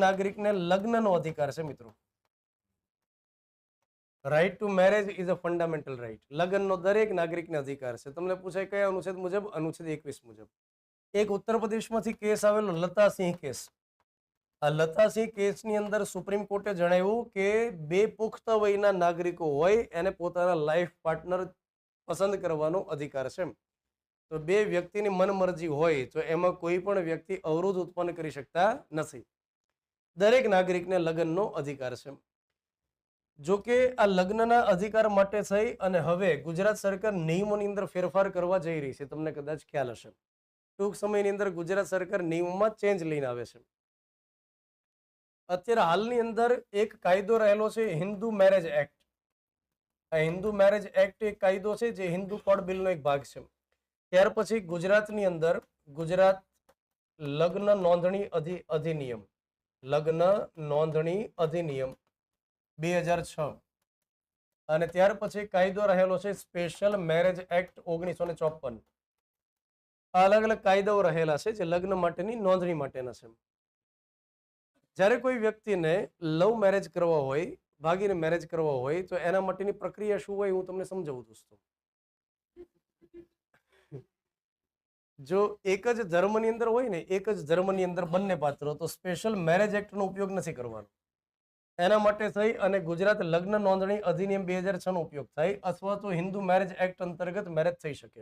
નાગરિકને લગ્નનો અધિકાર છે મિત્રો. Right to marriage is a fundamental right. લગ્નનો દરેક નાગરિકને અધિકાર છે. તમને પૂછાય કયા અનુચ્છેદ મુજબ? અનુચ્છેદ 21 મુજબ. એક ઉત્તર પ્રદેશમાંથી કેસ આવેલો, લતાસિંહ કેસ. આ લતાસિંહ કેસની અંદર સુપ્રીમ કોર્ટે જણાવ્યું કે બે પુખ્ત વયના નાગરિકો હોય એને પોતાના લાઈફ પાર્ટનર પસંદ કરવાનો અધિકાર છે. તો બે વ્યક્તિની મનમરજી હોય તો એમાં કોઈ પણ વ્યક્તિ અવરોધ ઉત્પન્ન કરી શકતા નથી. દરેક નાગરિકને લગ્નનો અધિકાર છે. જો કે આ લગ્નના અધિકાર માટે થઈ અને હવે ગુજરાત સરકાર નિયમોની અંદર ફેરફાર કરવા જઈ રહી છે. તમને કદાચ ખ્યાલ હશે, ટૂંક સમયની અંદર ગુજરાત સરકાર નિયમોમાં ચેન્જ લઈને આવે છે. અત્યારે હાલની અંદર એક કાયદો રહેલો છે, હિન્દુ મેરેજ એક્ટ. આ હિન્દુ મેરેજ એક્ટ એક કાયદો છે જે હિન્દુ કોડ બિલનો એક ભાગ છે. ત્યાર પછી ગુજરાતની અંદર ગુજરાત લગ્ન નોંધણી અધિનિયમ, લગ્ન નોંધણી અધિનિયમ 2006, અને ત્યાર પછી કાયદો રહેલો છે સ્પેશિયલ મેરેજ એક્ટ 1954. આ અલગ અલગ કાયદાઓ રહેલા છે જે લગ્ન માટેની નોંધણી માટેના છે. જ્યારે કોઈ વ્યક્તિને લવ મેરેજ કરવા હોય, ભાગીને મેરેજ કરવા હોય, તો એના માટેની પ્રક્રિયા શું હોય હું તમને સમજાવું દોસ્તો. જો એક જ ધર્મની અંદર હોય ને, એક જ ધર્મની અંદર બંને પાત્રો, તો સ્પેશિયલ મેરેજ એક્ટનો ઉપયોગ નથી કરવાનો. એના માટે થઈ અને ગુજરાત લગ્ન નોંધણી અધિનિયમ 2006 નો ઉપયોગ થાય, અથવા તો હિન્દુ મેરેજ એક્ટ અંતર્ગત મેરેજ થઈ શકે.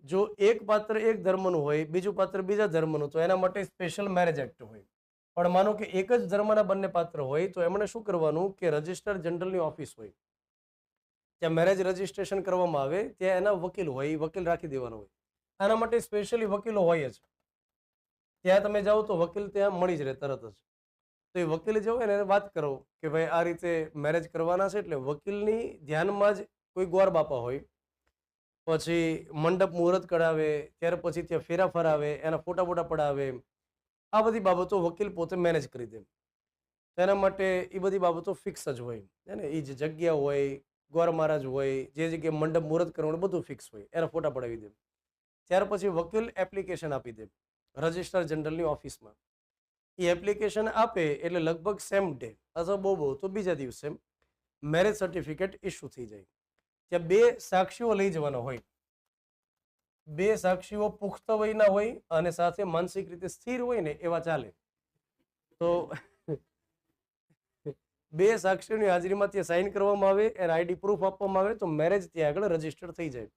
જો એક પાત્ર એક ધર્મનું હોય, બીજું પાત્ર બીજા ધર્મનું, તો એના માટે સ્પેશિયલ મેરેજ એક્ટ હોય. પણ માનો કે એક જ ધર્મના બંને પાત્ર હોય, તો એમણે શું કરવાનું કે રજિસ્ટર જનરલની ઓફિસ હોય, ત્યાં મેરેજ રજિસ્ટ્રેશન કરવામાં આવે, ત્યાં એના વકીલ હોય, વકીલ રાખી દેવાનો હોય. આના માટે સ્પેશિયલી વકીલો હોય જ. ત્યાં તમે જાઓ તો વકીલ ત્યાં મળી જ રહે તરત જ. તો એ વકીલ જે હોય ને એને વાત કરો કે ભાઈ આ રીતે મેરેજ કરવાના છે, એટલે વકીલની ધ્યાનમાં જ કોઈ ગોર બાપા હોય, પછી મંડપ મુહૂર્ત કરાવે, ત્યાર પછી ત્યાં ફેરા ફરાવે, એના ફોટા બોટા પડાવે, આ બધી બાબતો વકીલ પોતે મેનેજ કરી દે. તેના માટે એ બધી બાબતો ફિક્સ જ હોય. એ જે જગ્યા હોય, ગોર મહારાજ હોય, જે જગ્યાએ મંડપ મુહૂર્ત કરવાનું બધું ફિક્સ હોય, એના ફોટા પડાવી દે. ત્યાર પછી વકીલ એપ્લિકેશન આપી દે રજિસ્ટ્રાર જનરલની ઓફિસમાં. એ એપ્લિકેશન આપે એટલે લગભગ સેમ ડે અથવા બહુ તો બીજા દિવસે મેરેજ સર્ટિફિકેટ ઇસ્યુ થઈ જાય. ત્યાં બે સાક્ષીઓ લઈ જવાના હોય. બે સાક્ષીઓ પુખ્ત વયના હોય અને સાથે માનસિક રીતે સ્થિર હોય ને એવા ચાલે. તો બે સાક્ષીઓની હાજરીમાં ત્યાં સાઇન કરવામાં આવે, એને આઈડી પ્રૂફ આપવામાં આવે, તો મેરેજ ત્યાં આગળ રજીસ્ટર થઈ જાય.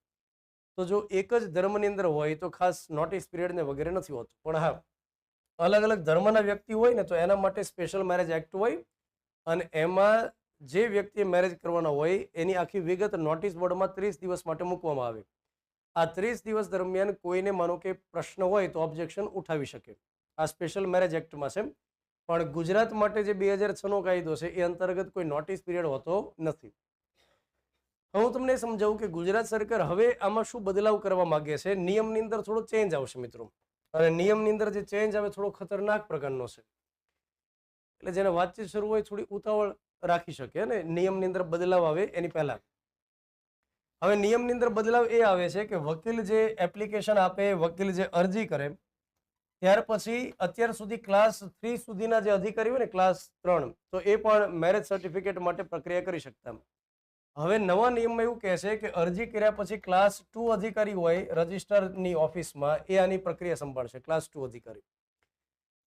તો જો એક જ ધર્મની અંદર હોય તો ખાસ નોટિસ પીરિયડ ને વગેરે નથી હોતું. પણ હા, અલગ અલગ ધર્મના વ્યક્તિ હોય ને તો એના માટે સ્પેશિયલ મેરેજ એક્ટ હોય, અને એમાં જે વ્યક્તિએ મેરેજ કરવાના હોય એની આખી વિગત નોટિસ બોર્ડમાં 30 દિવસ માટે મૂકવામાં આવે. આ 30 દિવસ દરમિયાન કોઈને માનો કે પ્રશ્ન હોય તો ઓબ્જેક્શન ઉઠાવી શકે. આ સ્પેશિયલ મેરેજ એક્ટમાં છે. પણ ગુજરાત માટે જે 2006 નો કાયદો છે એ અંતર્ગત કોઈ નોટિસ પીરિયડ હોતો નથી. હું તમને સમજાવું કે ગુજરાત સરકાર હવે આમાં શું બદલાવ કરવા માંગે છે. નિયમની અંદર થોડો ચેન્જ આવશે મિત્રો, અને નિયમની અંદર જે ચેન્જ આવે થોડો ખતરનાક પ્રકારનો છે. એટલે જેને વાતચીત શરૂ હોય થોડી ઉતાવળ રાખી શકે ને નિયમની અંદર બદલાવ આવે એની પહેલા. હવે નિયમની અંદર બદલાવ એ આવે છે કે વકીલ જે એપ્લિકેશન આપે, વકીલ જે અરજી કરે, ત્યાર પછી અત્યાર સુધી ક્લાસ 3 સુધીના જે અધિકારી હોય ને, ક્લાસ 3, તો એ પણ મેરેજ સર્ટિફિકેટ માટે પ્રક્રિયા કરી શકતા. હવે નવા નિયમમાં એવું કહે છે કે અરજી કર્યા પછી ક્લાસ 2 અધિકારી હોય રજિસ્ટરની ઓફિસમાં, એ આની પ્રક્રિયા સંભાળશે, ક્લાસ 2 અધિકારી.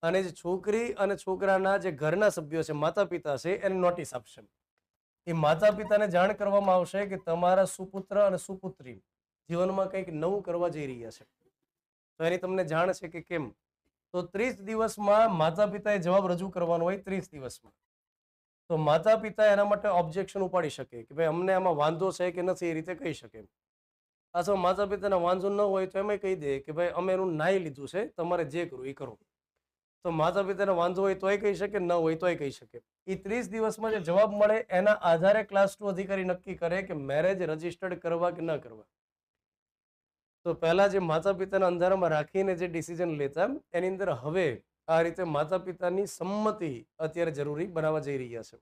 અને જે છોકરી અને છોકરાના જે ઘરના સભ્યો છે, માતા પિતા છે, એને નોટિસ આપશે. એ માતા પિતાને જાણ કરવામાં આવશે કે તમારા સુપુત્ર અને સુપુત્રી જીવનમાં કંઈક નવું કરવા જઈ રહ્યા છે. તો એની તમને જાણ છે કે કેમ. તો 30 દિવસમાં માતા પિતાએ જવાબ રજૂ કરવાનો હોય. 30 દિવસમાં તો માતા પિતા એના માટે ઓબ્જેક્શન ઉપાડી શકે કે ભાઈ અમને આમાં વાંધો છે કે નથી, એ રીતે કહી શકે. અથવા માતા પિતાને વાંધો ન હોય તો એમ કહી દે કે ભાઈ અમે એનું નાઈ લીધું છે, તમારે જે કરવું એ કરો. તો માતા પિતાને વાંધો હોય તોય કહી શકે, ન હોય તોય કહી શકે. એ 30 દિવસમાં જે જવાબ મળે એના આધારે ક્લાસ 2 અધિકારી નક્કી કરે કે મેરેજ રજીસ્ટર્ડ કરવા કે ન કરવા. તો પહેલા જે માતા પિતાના અંધારામાં રાખીને જે ડિસિઝન લેતા, એની અંદર હવે આ રીતે માતા પિતાની સંમતિ અત્યારે જરૂરી બનાવવા જઈ રહ્યા છે.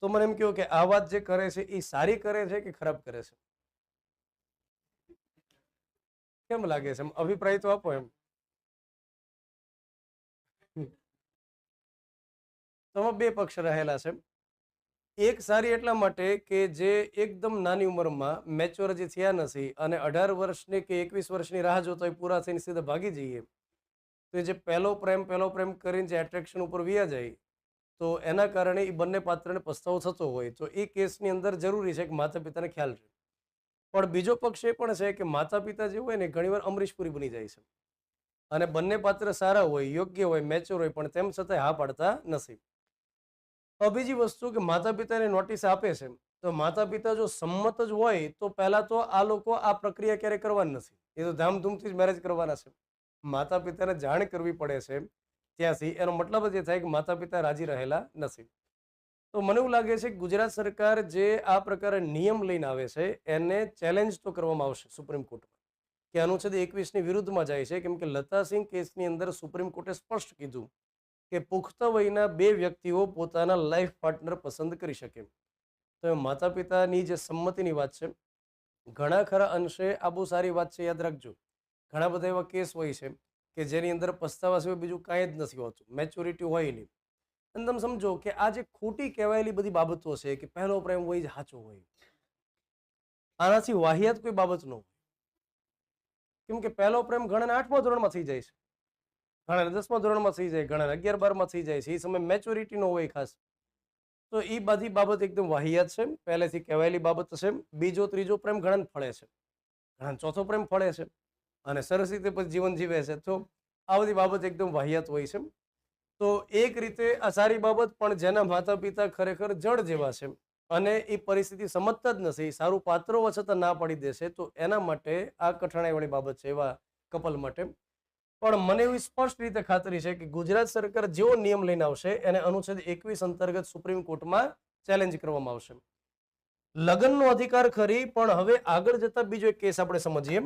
તો મને એમ કહ્યું કે આ વાત જે કરે છે એ સારી કરે છે કે ખરાબ કરે છે? કેમ લાગે છે? અભિપ્રાય તો આપો એમ. તો આમાં બે પક્ષ રહેલા છે. એક સારી એટલા માટે કે જે એકદમ નાની ઉંમરમાં મેચ્યોર હજી થયા નથી અને 18 વર્ષની કે 21 વર્ષની રાહ જોતા હોય પૂરા થઈને સીધા ભાગી જઈએ, તો એ જે પહેલો પ્રેમ કરીને જે એટ્રેક્શન ઉપર વ્યા જાય, તો એના કારણે એ બંને પાત્રને પસ્તાવો થતો હોય, તો એ કેસની અંદર જરૂરી છે કે માતા પિતાને ખ્યાલ રહે. પણ બીજો પક્ષ એ પણ છે કે માતા પિતા જે હોય ને ઘણીવાર અમરીશપુરી બની જાય છે અને બંને પાત્ર સારા હોય, યોગ્ય હોય, મેચ્યોર હોય, પણ તેમ છતાંય હા પાડતા નથી. બીજી વસ્તુ કે માતા પિતાને નોટિસ આપે છે, તો માતા પિતા જો સંમત જ હોય તો પહેલા તો આ લોકો આ પ્રક્રિયા ક્યારે કરવાની નથી, એ તો ધામધૂમથી જ મેરેજ કરવાના છે. માતા પિતાને જાણ કરવી પડે છે ત્યાંથી, એનો મતલબ જ એ થાય કે માતા પિતા રાજી રહેલા નથી. તો મને એવું લાગે છે કે ગુજરાત સરકાર જે આ પ્રકારે નિયમ લઈને આવે છે એને ચેલેન્જ તો કરવામાં આવશે સુપ્રીમ કોર્ટમાં, કે અનુચ્છેદ 21ની વિરુદ્ધમાં જાય છે. કેમ કે લતાસિંહ કેસની અંદર સુપ્રીમ કોર્ટે સ્પષ્ટ કીધું કે પુખ્ત વયના બે વ્યક્તિઓ પોતાના લાઈફ પાર્ટનર પસંદ કરી શકે. તો માતા પિતાની જે સંમતિની વાત છે, ઘણા ખરા અંશે આ બહુ સારી વાત છે. યાદ રાખજો, ઘણા બધા એવા કેસ હોય છે કે જેની અંદર પસ્તાવા સિવાય બીજું કાંઈ જ નથી હોતું, મેચ્યોરિટી હોય નહીં. અને તમે સમજો કે આ જે ખોટી કહેવાયેલી બધી બાબતો છે કે પહેલો પ્રેમ હોય જ સાચો હોય, આનાથી વાહિયાત કોઈ બાબત ન હોય. કેમ કે પહેલો પ્રેમ ઘણાને 8મા ધોરણમાં થઈ જાય છે, ઘણા 10મા ધોરણમાં થઈ જાય, ઘણા 11-12માં થઈ જાય છે. એ સમય મેચ્યોરિટી નો હોય ખાસ. તો એ બધી બાબત એકદમ વાહિયાત છે, પહેલેથી કહેવાયેલી બાબત છે. બીજો ત્રીજો પ્રેમ ઘણાને ફળે છે, ઘણા ચોથો પ્રેમ ફળે છે અને સરસ રીતે પછી જીવન જીવે છે. તો આ બધી બાબત એકદમ વાહિયાત હોય છે. તો એક રીતે આ સારી બાબત, પણ જેના માતા પિતા ખરેખર જડ જેવા છે અને એ પરિસ્થિતિ સમજતા જ નથી, સારું પાત્ર હોવા છતાં ના પાડી દેશે, તો એના માટે આ કઠણાઈવાળી બાબત છે એવા કપલ માટે. પણ મને એવી સ્પષ્ટ રીતે ખાતરી છે કે ગુજરાત સરકાર જેવો નિયમ લઈને આવશે એને અનુચ્છેદ 21 અંતર્ગત સુપ્રીમ કોર્ટમાં ચેલેન્જ કરવામાં આવશે. લગ્નનો અધિકાર ખરી, પણ હવે આગળ જતા બીજો એક કેસ આપણે સમજીએ